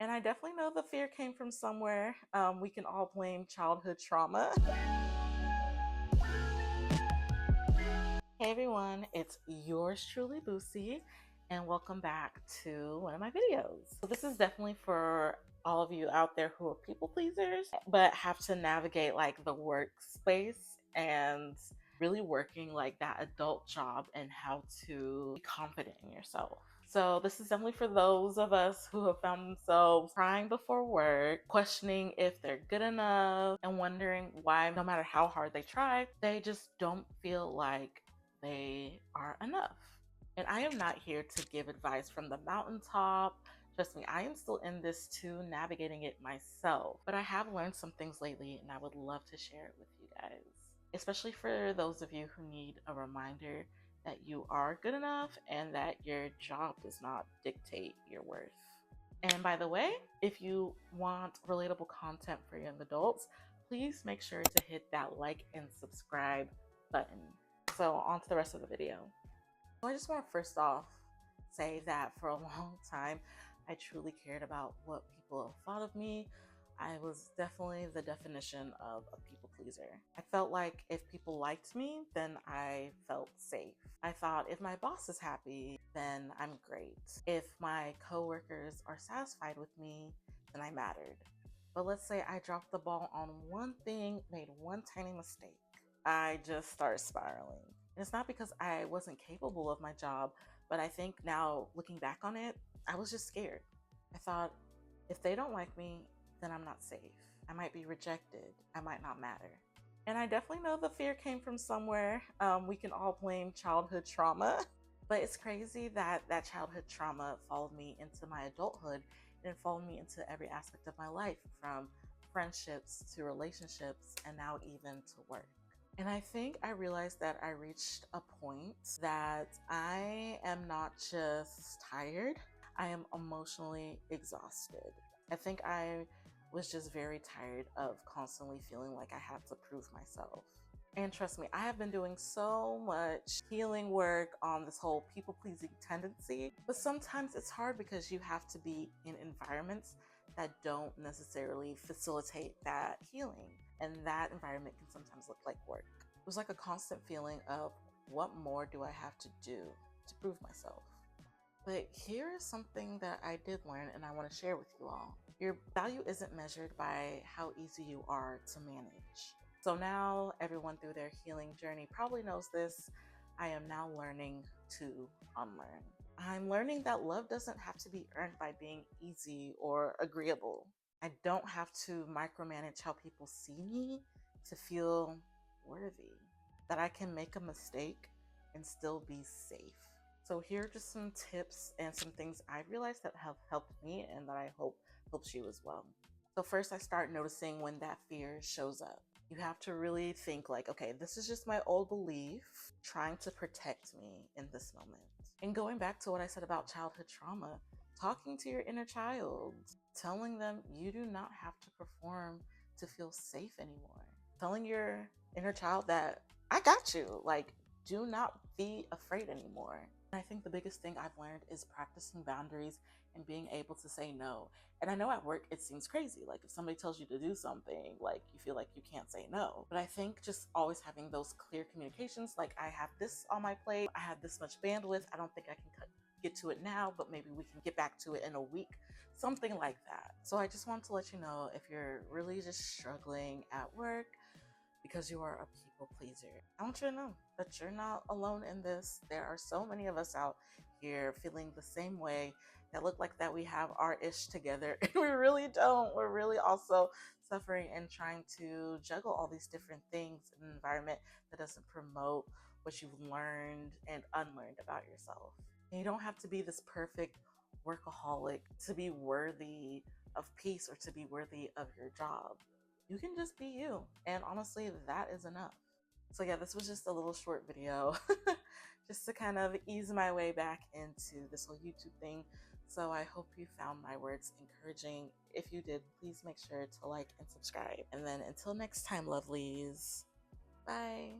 And I definitely know the fear came from somewhere. We can all blame childhood trauma. Hey everyone, it's yours truly, Lucy, and welcome back to one of my videos. So this is definitely for all of you out there who are people pleasers, but have to navigate like the workspace and really working like that adult job and how to be confident in yourself. So this is definitely for those of us who have found themselves crying before work, questioning if they're good enough, and wondering why no matter how hard they try, they just don't feel like they are enough. And I am not here to give advice from the mountaintop. Trust me, I am still in this too, navigating it myself. But I have learned some things lately, and I would love to share it with you guys, especially for those of you who need a reminder that you are good enough and that your job does not dictate your worth. And by the way, if you want relatable content for young adults, please make sure to hit that like and subscribe button. So on to the rest of the video. So I just want to first off say that for a long time, I truly cared about what people thought of me. I was definitely the definition of a people pleaser. I felt like if people liked me, then I felt safe. I thought if my boss is happy, then I'm great. If my coworkers are satisfied with me, then I mattered. But let's say I dropped the ball on one thing, made one tiny mistake. I just start spiraling. And it's not because I wasn't capable of my job, but I think now looking back on it, I was just scared. I thought, if they don't like me, then I'm not safe. I might be rejected. I might not matter. And I definitely know the fear came from somewhere. We can all blame childhood trauma. But it's crazy that that childhood trauma followed me into my adulthood and it followed me into every aspect of my life, from friendships to relationships and now even to work. And I think I realized that I reached a point that I am not just tired, I am emotionally exhausted. I think I was just very tired of constantly feeling like I had to prove myself. And trust me, I have been doing so much healing work on this whole people pleasing tendency, but sometimes it's hard because you have to be in environments that don't necessarily facilitate that healing. And that environment can sometimes look like work. It was like a constant feeling of, what more do I have to do to prove myself? But here is something that I did learn and I want to share with you all. Your value isn't measured by how easy you are to manage. So now everyone through their healing journey probably knows this. I am now learning to unlearn. I'm learning that love doesn't have to be earned by being easy or agreeable. I don't have to micromanage how people see me to feel worthy. That I can make a mistake and still be safe. So here are just some tips and some things I realized that have helped me and that I hope helps you as well. So first, I start noticing when that fear shows up. You have to really think like, okay, this is just my old belief trying to protect me in this moment. And going back to what I said about childhood trauma, talking to your inner child, telling them you do not have to perform to feel safe anymore. Telling your inner child that I got you, like, do not be afraid anymore. And I think the biggest thing I've learned is practicing boundaries and being able to say no. And I know at work it seems crazy. Like if somebody tells you to do something, like you feel like you can't say no. But I think just always having those clear communications, like I have this on my plate, I have this much bandwidth, I don't think I can get to it now, but maybe we can get back to it in a week, something like that. So I just want to let you know, if you're really just struggling at work because you are a people pleaser, I want you to know that you're not alone in this. There are so many of us out here feeling the same way, that look like that we have our ish together and we really don't. We're really also suffering and trying to juggle all these different things in an environment that doesn't promote what you've learned and unlearned about yourself. And you don't have to be this perfect workaholic to be worthy of peace or to be worthy of your job. You can just be you. And honestly, that is enough. So yeah, this was just a little short video just to kind of ease my way back into this whole YouTube thing. So I hope you found my words encouraging. If you did, please make sure to like and subscribe. And then until next time, lovelies, bye.